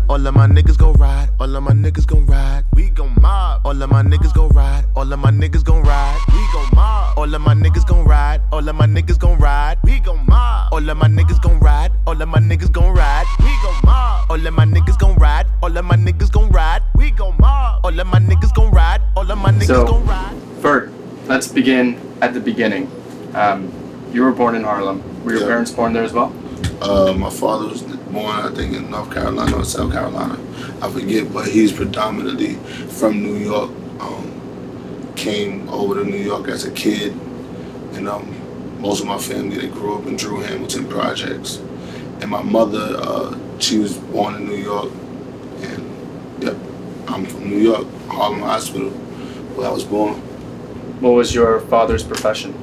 All of my niggas gon' ride. All of my niggas gon' ride. We gon' mob. All of my niggas gon' ride. All of my niggas gon' ride. We gon' mob. All of my niggas gon' ride. All of my niggas gon' ride. We gon' mob. All of my niggas gon' ride. All of my niggas gon' ride. We gon' mob. All of my niggas gon' ride. All of my niggas gon' ride. We gon' mob. All of my niggas gon' ride. All of my niggas gon' ride. Ferg, let's begin at the beginning. You were born in Harlem. Were your parents born there as well? My father was born, I think, in North Carolina or South Carolina. I forget, but he's predominantly from New York. Came over to New York as a kid, and most of my family, they grew up in Drew Hamilton projects. And my mother, she was born in New York, and yep, I'm from New York, Harlem Hospital, where I was born. What was your father's profession?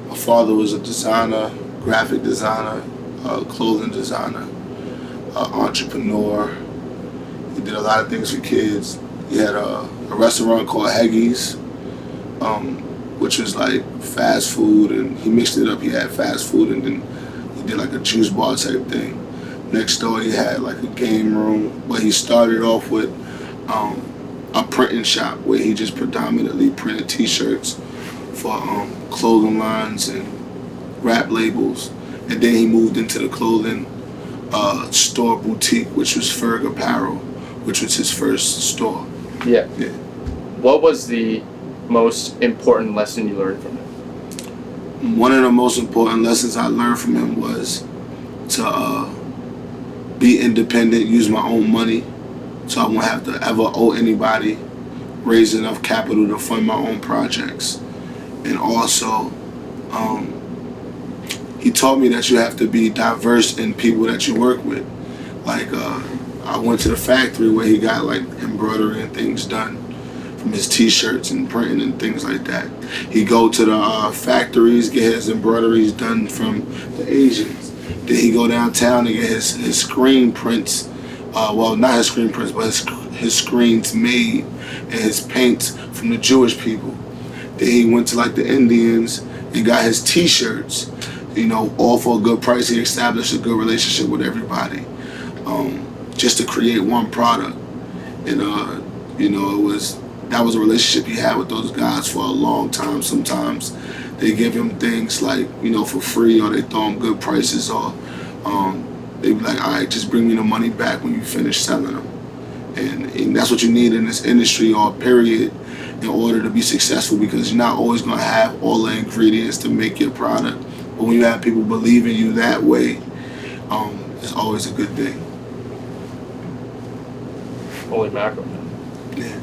My father was a designer, graphic designer, clothing designer, entrepreneur. He did a lot of things for kids. He had a restaurant called Heggy's, which was like fast food, and he mixed it up. He had fast food, and then he did like a juice bar type thing. Next door he had like a game room, but he started off with a printing shop where he just predominantly printed t-shirts for clothing lines and rap labels. And then he moved into the clothing store boutique, which was Ferg Apparel, which was his first store. Yeah. Yeah. What was the most important lesson you learned from him? One of the most important lessons I learned from him was to be independent, use my own money, so I won't have to ever owe anybody, raise enough capital to fund my own projects. And also, he taught me that you have to be diverse in people that you work with. Like, I went to the factory where he got like embroidery and things done from his t-shirts and printing and things like that. He'd go to the factories, get his embroideries done from the Asians. Then he'd go downtown and get his screen prints, well, not his screen prints, but his screens made and his paints from the Jewish people. Then he went to like the Indians and got his t-shirts, you know, all for a good price. He established a good relationship with everybody, just to create one product. And you know, that was a relationship he had with those guys for a long time. Sometimes they give him things like, you know, for free, or they throw him good prices, or they be like, all right, just bring me the money back when you finish selling them. And that's what you need in this industry, or period, in order to be successful, because you're not always going to have all the ingredients to make your product. But when you have people believe in you that way, it's always a good thing. Holy mackerel. Yeah.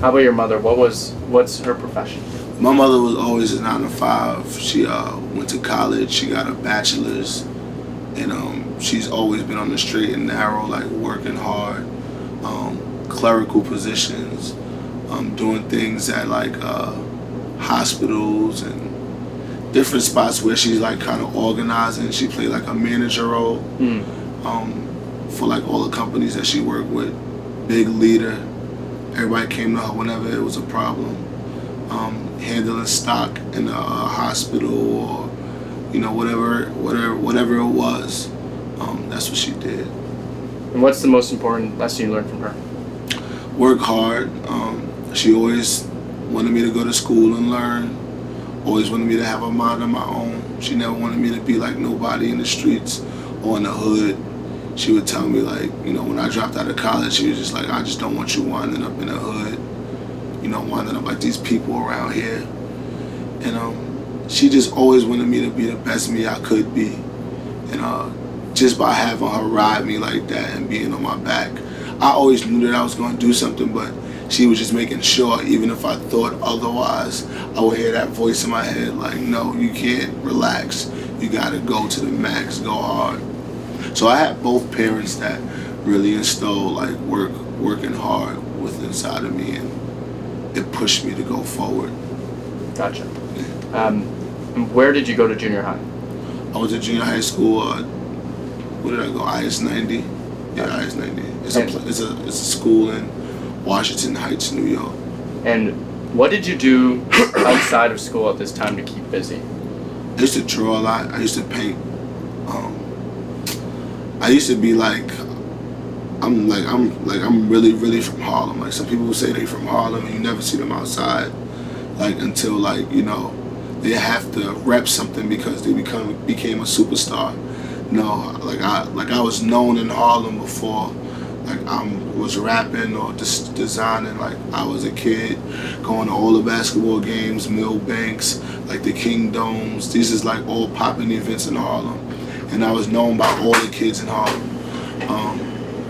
How about your mother? What's her profession? My mother was always a 9 to 5. She went to college. She got a bachelor's, and she's always been on the straight and narrow, like working hard, clerical positions, doing things at like hospitals and different spots where she's like kind of organizing. She played like a manager role for like all the companies that she worked with. Big leader. Everybody came to her whenever it was a problem. Handling stock in a hospital, or you know, whatever it was. That's what she did. And what's the most important lesson you learned from her? Work hard. She always wanted me to go to school and learn. Always wanted me to have a mind of my own. She never wanted me to be like nobody in the streets or in the hood. She would tell me, like, you know, when I dropped out of college, she was just like, I just don't want you winding up in the hood, you know, winding up like these people around here. And she just always wanted me to be the best me I could be. And just by having her ride me like that and being on my back, I always knew that I was going to do something, but she was just making sure, even if I thought otherwise, I would hear that voice in my head like, no, you can't relax. You got to go to the max, go hard. So I had both parents that really instilled like working hard within inside of me, and it pushed me to go forward. Gotcha. Where did you go to junior high? I went to junior high school. Where did I go? IS 90. Yeah, IS 90. It's a school in Washington Heights, New York. And what did you do outside of school at this time to keep busy? I used to draw a lot. I used to paint. I used to be like I'm really from Harlem. Like some people say they from Harlem and you never see them outside, like until like they have to rep something because they became a superstar. No, like I was known in Harlem before. Like I was rapping or just designing. Like I was a kid going to all the basketball games, Millbanks, like the King Domes. These is like all popping events in Harlem, and I was known by all the kids in Harlem.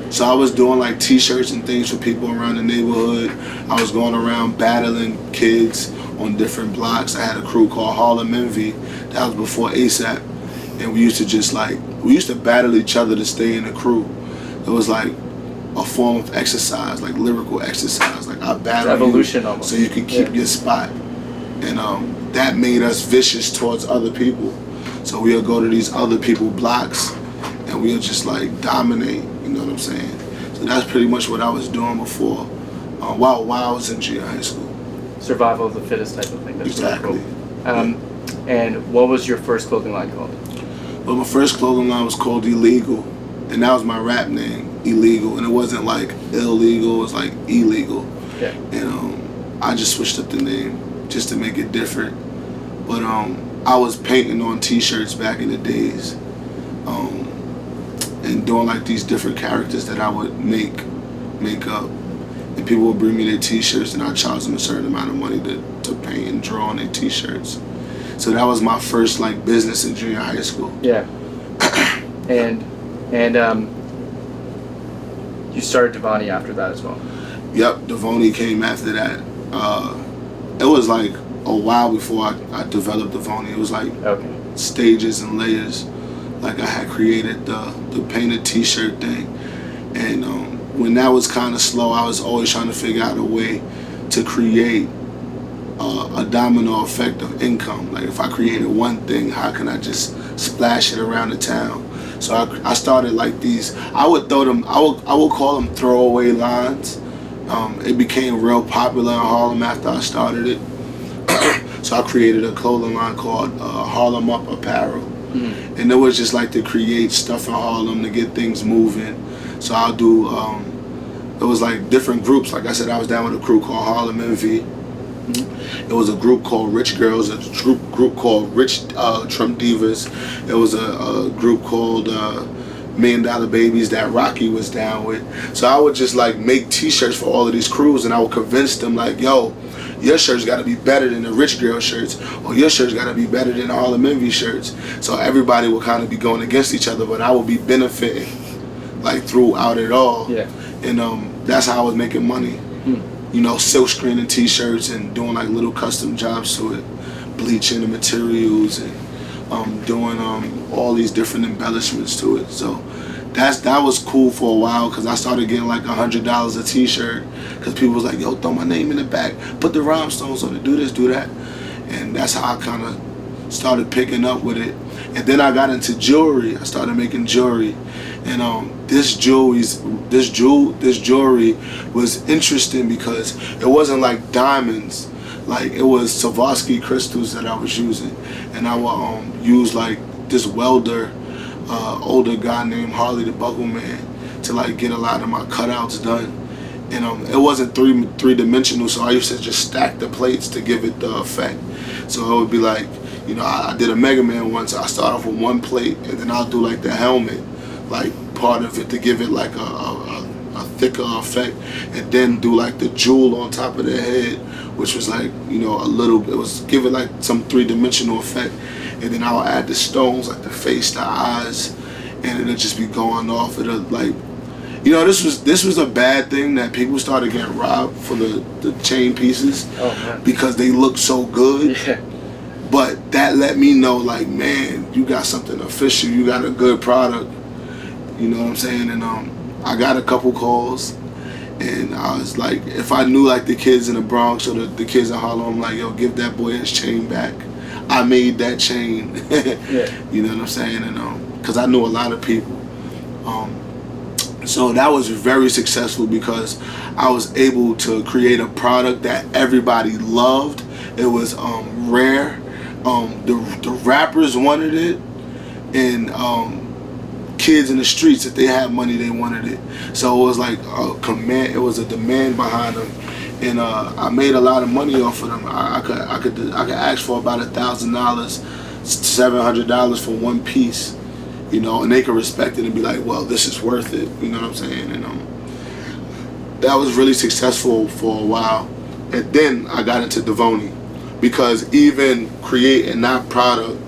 So I was doing like T-shirts and things for people around the neighborhood. I was going around battling kids on different blocks. I had a crew called Harlem Envy. That was before ASAP, and we used to battle each other to stay in the crew. It was like a form of exercise, like lyrical exercise. Like I battle evolution you almost. so you can keep your spot, and that made us vicious towards other people. So we'll go to these other people blocks, and we'll just like dominate. You know what I'm saying? So that's pretty much what I was doing before, while I was in junior high school. Survival of the fittest type of thing. That's Exactly. Really cool. And what was your first clothing line called? But my first clothing line was called Illegal, and that was my rap name, Illegal, and it wasn't like illegal, it was like illegal. Yeah. And I just switched up the name just to make it different. But I was painting on T-shirts back in the days, and doing like these different characters that I would make up, and people would bring me their T-shirts, and I charge them a certain amount of money to paint and draw on their T-shirts. So that was my first like business in junior high school. Yeah. and you started Devani after that as well. Yep, Devoni came after that. It was like a while before I developed Devoni. It was like stages and layers. Like I had created the painted T-shirt thing, and when that was kind of slow, I was always trying to figure out a way to create a domino effect of income. Like if I created one thing, how can I just splash it around the town? So I started like these. I would throw them. I would call them throwaway lines. It became real popular in Harlem after I started it. So I created a clothing line called Harlem Up Apparel. Mm-hmm. And it was just like to create stuff in Harlem to get things moving. So I'll do, it was like different groups. Like I said, I was down with a crew called Harlem Envy. Mm-hmm. It was a group called Rich Girls, a group called Rich Trump Divas. It was a group called $1 Million Babies that Rocky was down with. So I would just like make T-shirts for all of these crews, and I would convince them like, yo, your shirt's got to be better than the Rich Girl shirts, or your shirt's got to be better than the Harlem Envy shirts. So everybody would kind of be going against each other, but I would be benefiting like throughout it all. Yeah. And that's how I was making money. You know, silk screening T-shirts and doing like little custom jobs to it, bleaching the materials and doing all these different embellishments to it. So that was cool for a while, because I started getting like $100 a T-shirt, because people was like, yo, throw my name in the back, put the rhinestones on it, do this, do that. And that's how I kind of started picking up with it. And then I got into jewelry. I started making jewelry, and this jewelry was interesting because it wasn't like diamonds. Like it was Swarovski crystals that I was using, and I would use like this welder, older guy named Harley the Buckle Man, to like get a lot of my cutouts done. And it wasn't three-dimensional, so I used to just stack the plates to give it the effect. So it would be like, you know, I did a Mega Man once. I start off with one plate, and then I'll do like the helmet, like part of it, to give it like a thicker effect, and then do like the jewel on top of the head, which was like, you know, it was giving like some three-dimensional effect. And then I'll add the stones, like the face, the eyes, and it'll just be going off. It'll like, you know, this was a bad thing that people started getting robbed for the chain pieces, because they look so good. Yeah. But that let me know, like, man, you got something official. You got a good product. You know what I'm saying? And I got a couple calls, and I was like, if I knew like the kids in the Bronx or the kids in Harlem, I'm like, yo, give that boy his chain back. I made that chain. Yeah. You know what I'm saying? And because I knew a lot of people. So that was very successful, because I was able to create a product that everybody loved. It was rare. The rappers wanted it, and kids in the streets, if they had money, they wanted it. So it was like a command. It was a demand behind them, and I made a lot of money off of them. I could ask for about $1,000, $700 for one piece, you know, and they could respect it and be like, well, this is worth it. You know what I'm saying? And that was really successful for a while. And then I got into Devoni, because even creating that product,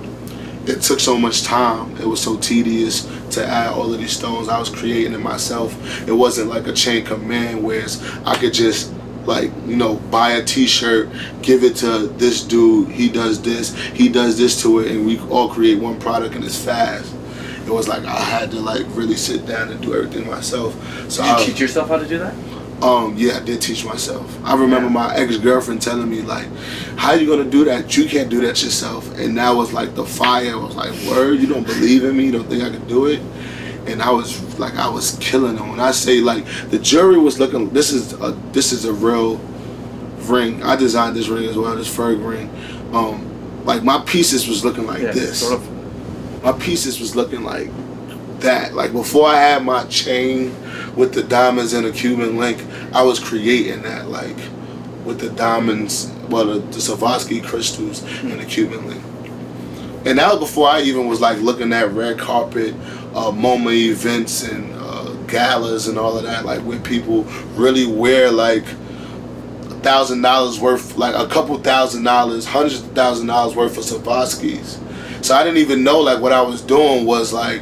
it took so much time. It was so tedious to add all of these stones. I was creating it myself. It wasn't like a chain command where I could just, like, you know, buy a t-shirt, give it to this dude, he does this to it, and we all create one product and it's fast. It was like I had to like really sit down and do everything myself. So Did you teach yourself how to do that? Yeah, I did teach myself. I remember my ex-girlfriend telling me, like, how you gonna do that? You can't do that yourself. And that was like the fire. I was like, word, you don't believe in me? You don't think I can do it? And I was killing them. When I say, like, the jury was looking, this is a real ring. I designed this ring as well, this Ferg ring. Like, my pieces was looking like this. Sort of. My pieces was looking like that. Like, before I had my chain with the diamonds and a Cuban link, I was creating that, like, with the diamonds, well, the Swarovski crystals and the Cuban link. And that was before I even was like looking at red carpet, MoMA events and galas and all of that, like where people really wear like $1,000 worth, like a couple $1,000, hundreds of $1,000s worth of Swarovskis. So I didn't even know, like, what I was doing was like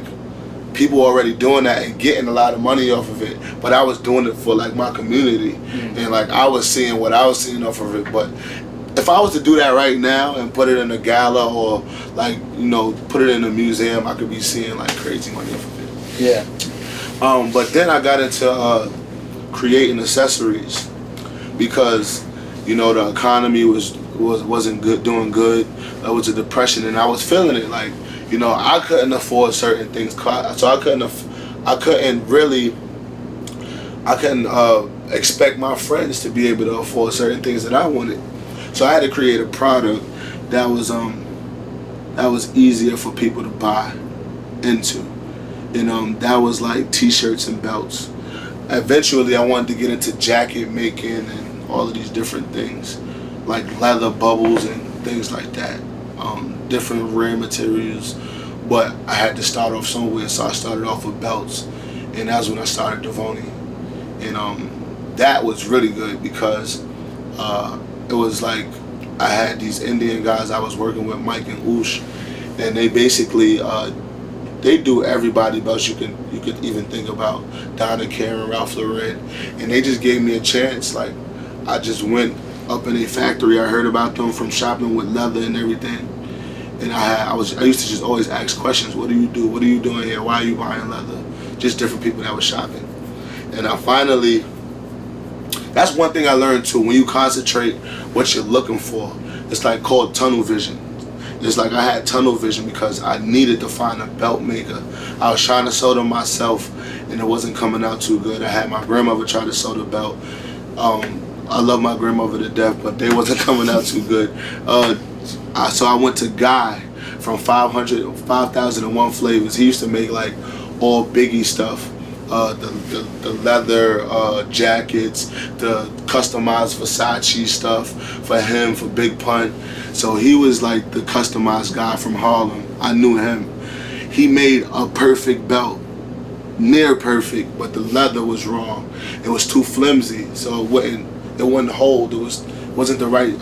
people already doing that and getting a lot of money off of it, but I was doing it for like my community, and like I was seeing what I was seeing off of it. But if I was to do that right now and put it in a gala or, like, you know, put it in a museum, I could be seeing like crazy money off of it. Yeah. But then I got into creating accessories because, you know, the economy wasn't good, doing good. It was a depression, and I was feeling it. Like, you know, I couldn't afford certain things, so I couldn't expect my friends to be able to afford certain things that I wanted. So I had to create a product that was easier for people to buy into, and that was like t-shirts and belts. Eventually, I wanted to get into jacket making and all of these different things, like leather bubbles and things like that, different rare materials. But I had to start off somewhere, so I started off with belts, and that's when I started Devoni. And that was really good because it was like I had these Indian guys I was working with, Mike and Oosh, and they basically they do everybody belts you could even think about, Donna Karan, Ralph Lauren, and they just gave me a chance. Like, I just went up in a factory. I heard about them from shopping with leather and everything, and I used to just always ask questions. What do you do? What are you doing here? Why are you buying leather? Just different people that were shopping, and I finally. That's one thing I learned too. When you concentrate what you're looking for, it's like called tunnel vision. It's like I had tunnel vision because I needed to find a belt maker. I was trying to sew them myself, and it wasn't coming out too good. I had my grandmother try to sew the belt. I love my grandmother to death, but they wasn't coming out too good. So I went to Guy from 5001 Flavors. He used to make like all Biggie stuff. The leather jackets, the customized Versace stuff for him, for Big Pun. So he was like the customized guy from Harlem. I knew him. He made a perfect belt, near perfect, but the leather was wrong. It was too flimsy, so it wouldn't hold. Wasn't the right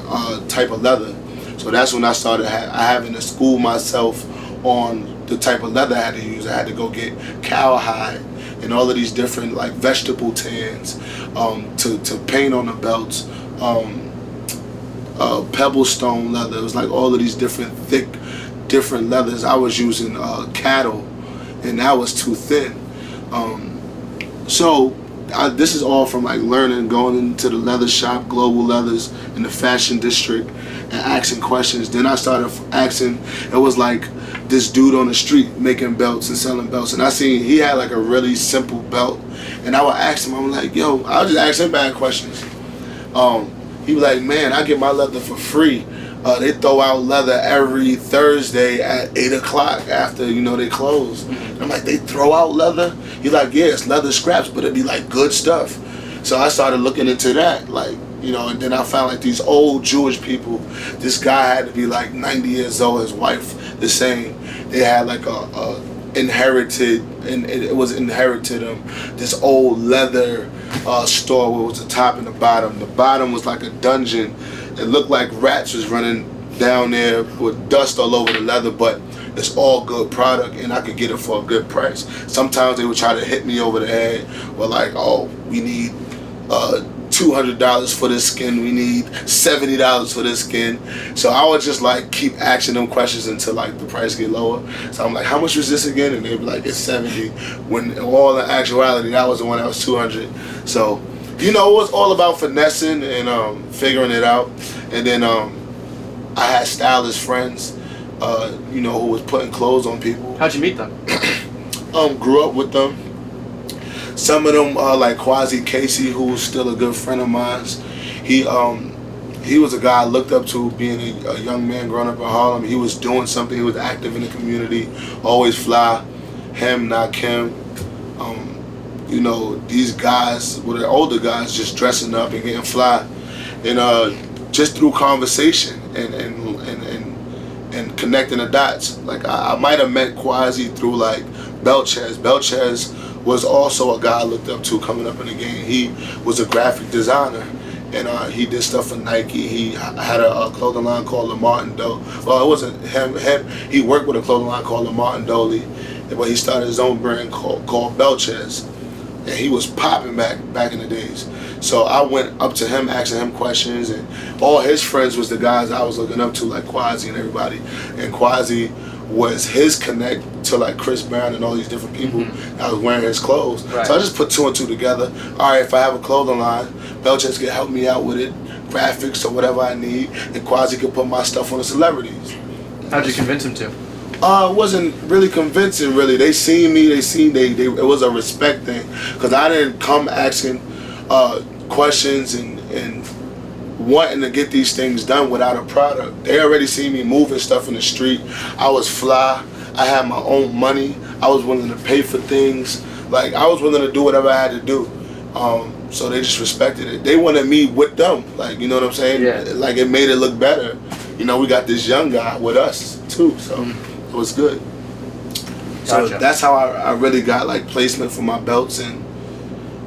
type of leather. So that's when I started having to school myself on the type of leather I had to use. I had to go get cowhide and all of these different like vegetable tans to paint on the belts, pebble stone leather. It was like all of these different thick, different leathers. I was using cattle, and that was too thin. This is all from like learning, going into the leather shop, Global Leathers, in the fashion district, and asking questions. Then I started asking. It was like this dude on the street making belts and selling belts, and I seen he had like a really simple belt, and I would ask him. I'm like, yo, I would just ask him bad questions. He was like, man, I get my leather for free. They throw out leather every Thursday at 8 o'clock after, they close. I'm like, they throw out leather? He's like, yeah, it's leather scraps, but it'd be like good stuff. So I started looking into that, like, and then I found like these old Jewish people. This guy had to be like 90 years old, his wife the same. They had like a inherited, and it was inherited this old leather store where it was the top and the bottom. The bottom was like a dungeon. It looked like rats was running down there with dust all over the leather, but it's all good product and I could get it for a good price. Sometimes they would try to hit me over the head with like, oh, we need $200 for this skin, we need $70 for this skin. So I would just like keep asking them questions until like the price get lower. So I'm like, how much was this again? And they'd be like, it's 70. When all in actuality, that was the one that was 200. So, it was all about finessing and figuring it out. And then I had stylist friends, who was putting clothes on people. How'd you meet them? Grew up with them. Some of them, like Quasi Casey, who's still a good friend of mine. He was a guy I looked up to, being a young man growing up in Harlem. He was doing something. He was active in the community, always fly. Him, not Kim. These guys, well, the older guys, just dressing up and getting fly, and just through conversation and connecting the dots. Like I might have met Quasi through like Belchez. Belchez was also a guy I looked up to coming up in the game. He was a graphic designer, and he did stuff for Nike. He had a clothing line called Lamar and Doe. Well, it wasn't him. He worked with a clothing line called Lamar and Doley, but he started his own brand called Belchez, and he was popping back in the days. So I went up to him, asking him questions, and all his friends was the guys I was looking up to, like Quasi and everybody. And Quasi was his connect to like Chris Brown and all these different people that was wearing his clothes. Right. So I just put two and two together. All right, if I have a clothing line, Belchez can help me out with it, graphics or whatever I need, and Quasi could put my stuff on the celebrities. How'd you convince him to? It wasn't really convincing, really. They seen me, it was a respect thing. Because I didn't come asking questions and wanting to get these things done without a product. They already seen me moving stuff in the street. I was fly. I had my own money. I was willing to pay for things. Like, I was willing to do whatever I had to do. So they just respected it. They wanted me with them. Like, you know what I'm saying? Yeah. Like, it made it look better. We got this young guy with us, too. So it was good. So Gotcha. that's how I really got, like, placement for my belts and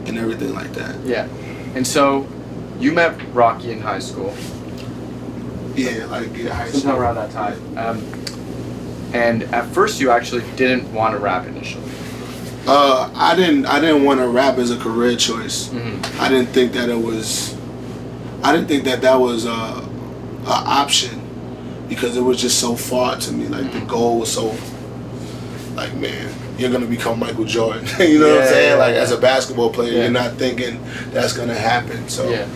everything like that. Yeah. And so you met Rocky in high school. Yeah, high Sometime school. around that time. And at first you actually didn't want to rap initially. I didn't want to rap as a career choice. Mm-hmm. I didn't think that was a option, because it was just so far to me. Like the goal was so, like, man, you're gonna become Michael Jordan. You know what I'm saying? Like as a basketball player, you're not thinking that's gonna happen. So yeah.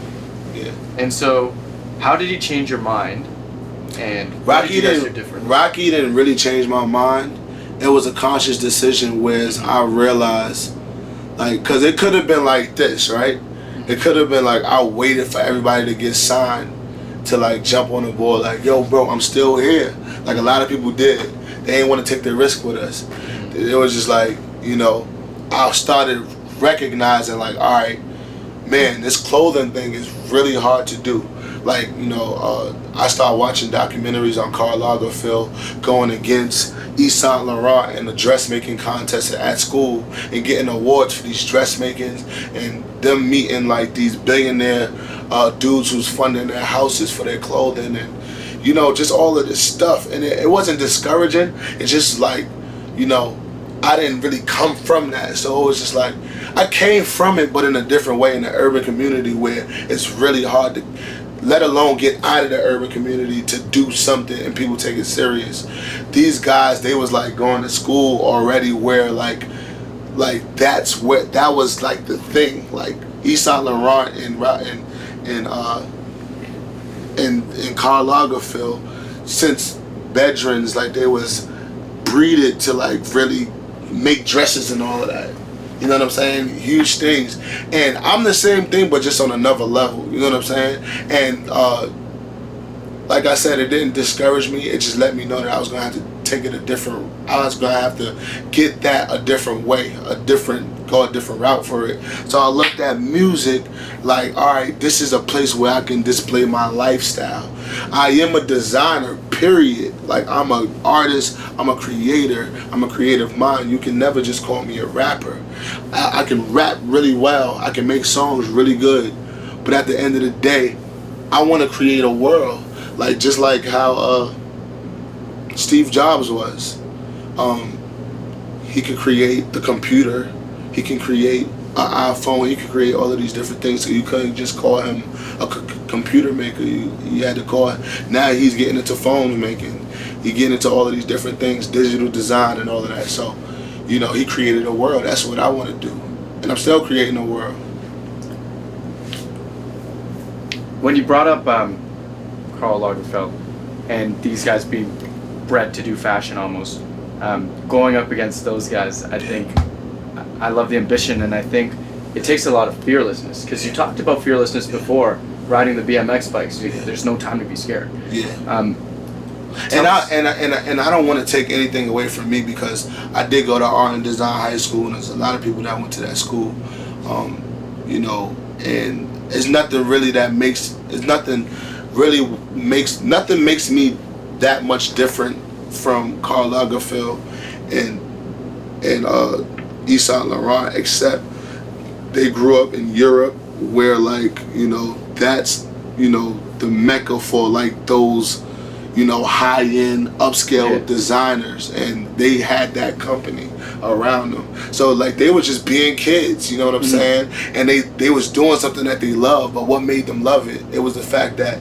And so, how did he change your mind? And Rocky what did you guys do different? Rocky didn't really change my mind. It was a conscious decision, whereas I realized, like, because it could have been like this, right? It could have been like I waited for everybody to get signed to like jump on the board, like, yo, bro, I'm still here. Like a lot of people did. They didn't want to take the risk with us. It was just like, I started recognizing, like, all right, man, this clothing thing is really hard to do. Like, I started watching documentaries on Karl Lagerfeld going against Yves Saint Laurent in the dressmaking contest at school and getting awards for these dressmakings, and them meeting like these billionaire dudes who's funding their houses for their clothing, and just all of this stuff. And it wasn't discouraging. It's just like, I didn't really come from that, so it was just like I came from it, but in a different way, in the urban community where it's really hard to, let alone get out of the urban community, to do something and people take it serious. These guys, they was like going to school already where like that was like the thing. Like Yves Saint Laurent and Karl Lagerfeld, since veterans, like they was breeded to like really make dresses and all of that. You know what I'm saying? Huge things. And I'm the same thing, but just on another level. You know what I'm saying? And like I said, it didn't discourage me. It just let me know that I was gonna have to take it I was gonna have to get that a different way, go a different route for it. So I looked at music like, all right, this is a place where I can display my lifestyle. I am a designer, period. Like, I'm an artist, I'm a creator, I'm a creative mind. You can never just call me a rapper. I can rap really well, I can make songs really good, but at the end of the day, I want to create a world, like just like how Steve Jobs was. He could create the computer, he can create an iPhone, he could create all of these different things. So you couldn't just call him a computer maker. You had to call it. Now he's getting into phone making. He's getting into all of these different things, digital design and all of that. So, you know, he created a world. That's what I want to do, and I'm still creating a world. When you brought up Karl Lagerfeld and these guys being bred to do fashion almost, going up against those guys, I think I love the ambition, and I think it takes a lot of fearlessness, because you talked about fearlessness before, riding the BMX bikes. There's no time to be scared. Yeah. And I don't want to take anything away from me, because I did go to art and design high school, and there's a lot of people that went to that school. You know, and it's nothing really nothing makes me that much different from Karl Lagerfeld and Yves Saint Laurent, except they grew up in Europe, where, like, you know, that's, you know, the mecca for like those, you know, high-end upscale designers, and they had that company around them. So like they were just being kids, you know what I'm saying? And they was doing something that they loved, but what made them love it? It was the fact that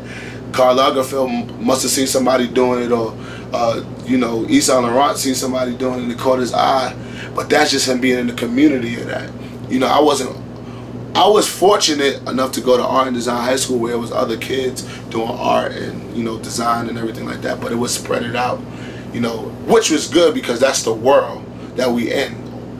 Karl Lagerfeld must have seen somebody doing it, or you know, Yves Saint Laurent seen somebody doing it and it caught his eye. But that's just him being in the community of that. You know, I was fortunate enough to go to art and design high school, where it was other kids doing art and, you know, design and everything like that, but it was spread it out, you know, which was good, because that's the world that we in.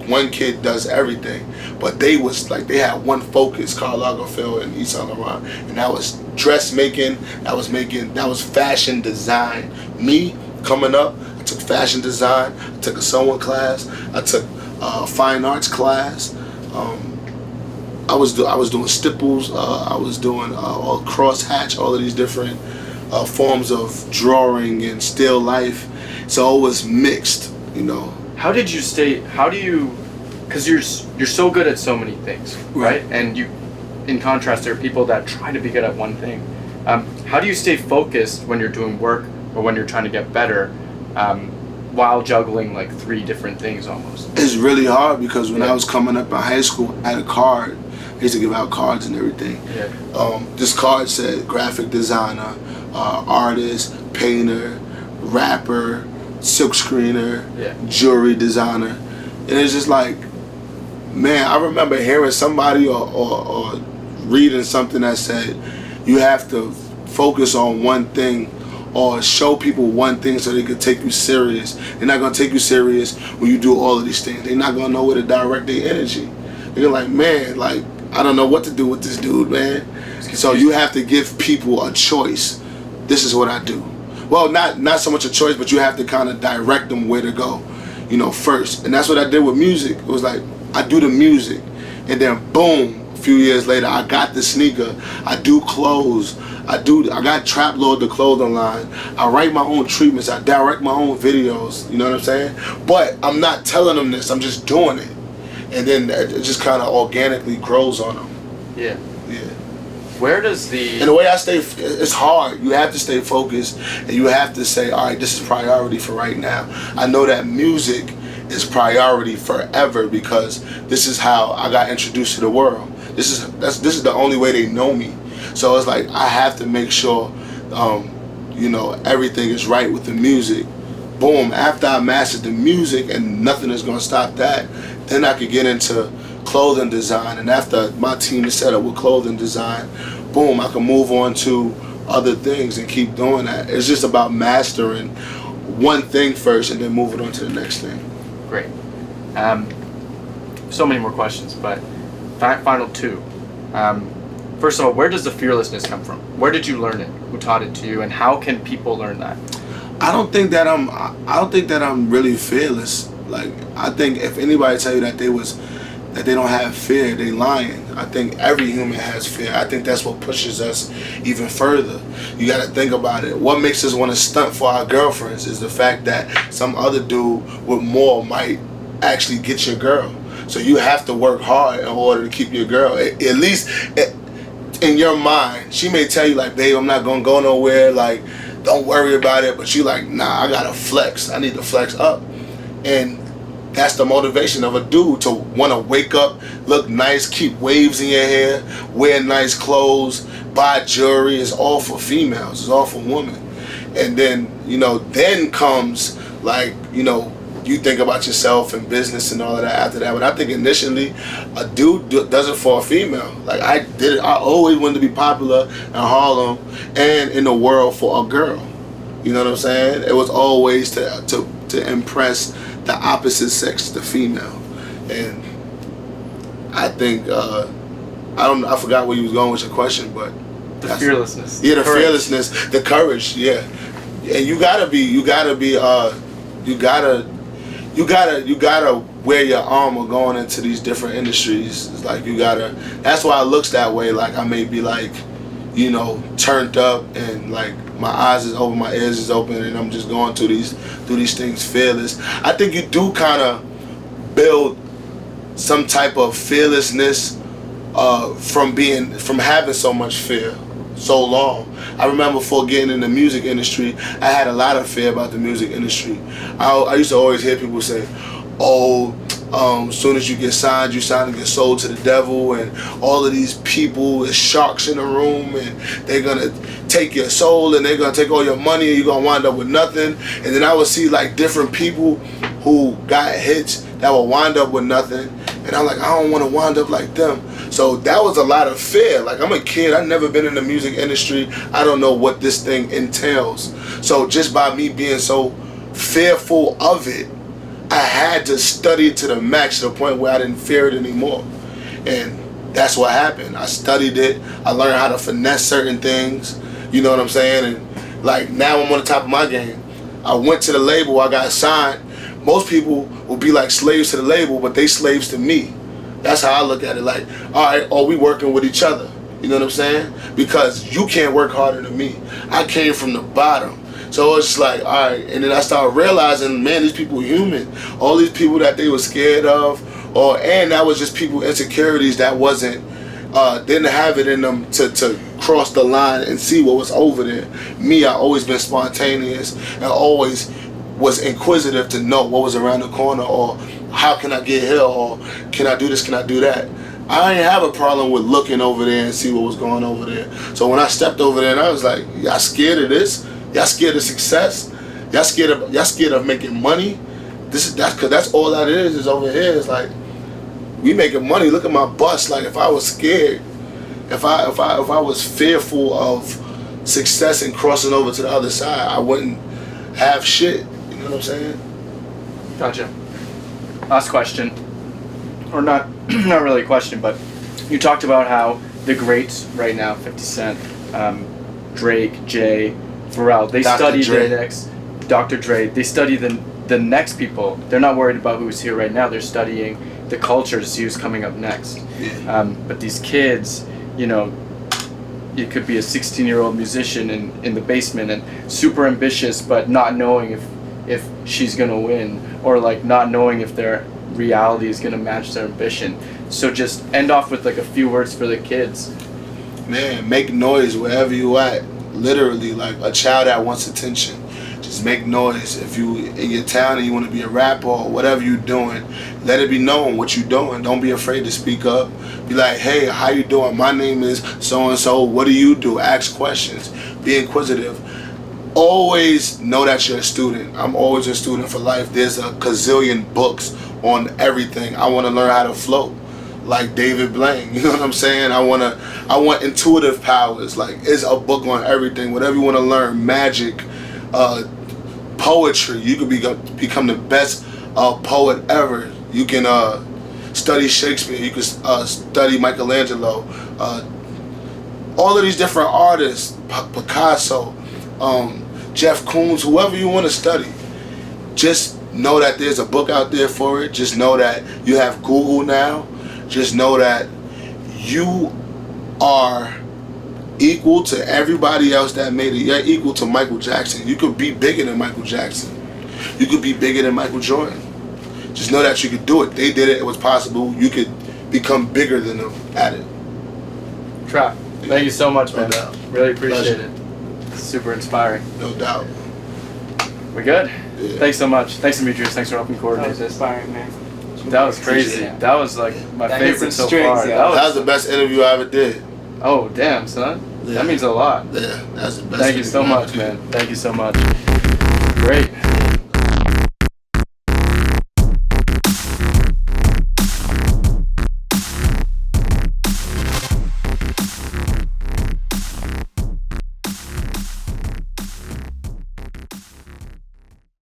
One kid does everything, but they had one focus, Karl Lagerfeld and Yves Saint Laurent, and that was dressmaking, that was fashion design. Me, coming up, I took fashion design, I took a sewing class, I took a fine arts class, I was doing stipples, I was doing all crosshatch, all of these different forms of drawing and still life. So it was mixed, you know. How do you, because you're so good at so many things, right? And you, in contrast, there are people that try to be good at one thing. How do you stay focused when you're doing work or when you're trying to get better, while juggling like 3 different things almost? It's really hard, because when I was coming up in high school, I had a card. I used to give out cards and everything. Yeah. This card said graphic designer, artist, painter, rapper, silk screener, jewelry designer. And it's just like, man, I remember hearing somebody or reading something that said you have to focus on one thing, or show people one thing so they can take you serious. They're not gonna take you serious when you do all of these things. They're not gonna know where to direct their energy. They're like, man, like, I don't know what to do with this dude, man. So you have to give people a choice. This is what I do. Well, not so much a choice, but you have to kind of direct them where to go, you know, first. And that's what I did with music. It was like, I do the music, and then boom, a few years later, I got the sneaker. I do clothes. I got Trap Lord, the clothing line. I write my own treatments. I direct my own videos. You know what I'm saying? But I'm not telling them this. I'm just doing it. And then it just kind of organically grows on them. Yeah. Yeah. Where does the... And the way I stay, it's hard. You have to stay focused, and you have to say, all right, this is priority for right now. I know that music is priority forever, because this is how I got introduced to the world. This is the only way they know me. So it's like, I have to make sure, you know, everything is right with the music. Boom, after I mastered the music, and nothing is gonna stop that, then I could get into clothing design. And after my team is set up with clothing design, boom, I can move on to other things and keep doing that. It's just about mastering one thing first and then moving on to the next thing. Great. So many more questions, but final 2. first of all, where does the fearlessness come from? Where did you learn it? Who taught it to you? And how can people learn that? I don't think that I'm really fearless. Like, I think if anybody tell you that they don't have fear, they lying. I think every human has fear. I think that's what pushes us even further. You got to think about it. What makes us want to stunt for our girlfriends is the fact that some other dude with more might actually get your girl. So you have to work hard in order to keep your girl. At least in your mind, she may tell you like, babe, I'm not gonna go nowhere. Like, don't worry about it. But you like, nah, I gotta flex. I need to flex up. And that's the motivation of a dude, to want to wake up, look nice, keep waves in your hair, wear nice clothes, buy jewelry. It's all for females. It's all for women. And then, then comes like, you think about yourself and business and all of that after that. But I think initially, a dude does it for a female. Like, I did it. I always wanted to be popular in Harlem and in the world for a girl. You know what I'm saying? It was always to impress the opposite sex, the female. And I think I forgot where you was going with your question, but the fearlessness. Yeah, the courage. fearlessness, the courage. Yeah, and you gotta wear your armor going into these different industries. It's like that's why it looks that way. Like, I may be like, turned up and like my eyes is open, my ears is open, and I'm just going through these things fearless. I think you do kind of build some type of fearlessness from having so much fear so long. I remember before getting in the music industry, I had a lot of fear about the music industry. I used to always hear people say, as soon as you get signed, to get sold to the devil, and all of these people is sharks in the room, and they're gonna take your soul, and they're gonna take all your money, and you're gonna wind up with nothing. And then I would see like different people who got hits that would wind up with nothing, and I'm like, I don't want to wind up like them. So that was a lot of fear. Like, I'm a kid, I've never been in the music industry, I don't know what this thing entails. So just by me being so fearful of it, I had to study it to the max, to the point where I didn't fear it anymore. And that's what happened. I studied it. I learned how to finesse certain things. You know what I'm saying? And like, now I'm on the top of my game. I went to the label, I got signed. Most people will be like slaves to the label, but they slaves to me. That's how I look at it. Like, all right, are we working with each other? You know what I'm saying? Because you can't work harder than me. I came from the bottom. So it's like, all right, and then I started realizing, man, these people are human. All these people that they were scared of, and that was just people insecurities that didn't have it in them to cross the line and see what was over there. Me, I always been spontaneous and always was inquisitive to know what was around the corner, or how can I get here, or can I do this, can I do that. I ain't have a problem with looking over there and see what was going over there. So when I stepped over there, and I was like, y'all scared of this? Y'all scared of success? Y'all scared of making money? Cause that's all that is over here. It's like, we making money. Look at my bus. Like, if I was scared, if I was fearful of success and crossing over to the other side, I wouldn't have shit. You know what I'm saying? Gotcha. Last question, or not really a question, but you talked about how the greats right now, 50 Cent, Drake, Jay, Pharrell, they study the next, Dr. Dre, they study the next people. They're not worried about who's here right now. They're studying the culture to see who's coming up next. Yeah. But these kids, it could be a 16-year-old musician in the basement and super ambitious, but not knowing if she's gonna win, or like not knowing if their reality is gonna match their ambition. So just end off with like a few words for the kids. Man, make noise wherever you at. Literally, like a child that wants attention. Just make noise. If you in your town and you want to be a rapper or whatever you're doing, let it be known what you're doing. Don't be afraid to speak up. Be like, hey, how you doing? My name is so and so. What do you do? Ask questions. Be inquisitive. Always know that you're a student. I'm always a student for life. There's a gazillion books on everything. I want to learn how to float like David Blaine. You know what I'm saying? I want intuitive powers. Like, it's a book on everything. Whatever you want to learn, magic, poetry. You could become the best poet ever. You can study Shakespeare. You can study Michelangelo. all of these different artists, Picasso, Jeff Koons, whoever you want to study, just know that there's a book out there for it. Just know that you have Google now. Just know that you are equal to everybody else that made it. You're equal to Michael Jackson. You could be bigger than Michael Jackson. You could be bigger than Michael Jordan. Just know that you could do it. They did it. It was possible. You could become bigger than them at it. Trap. Thank you so much, man. No doubt. Really appreciate Pleasure. it. Super inspiring. No doubt. We good? Yeah. Thanks so much. Thanks, Demetrius. Thanks for helping That coordinate was this. inspiring, man. That was crazy. Yeah. That was like my That hit favorite some so strings, far. yeah. That was the best interview I ever did. Oh, damn, son. Yeah. That means a lot. Yeah, that's the best. Thank you so interview I much, ever did. man. Thank you so much. Great.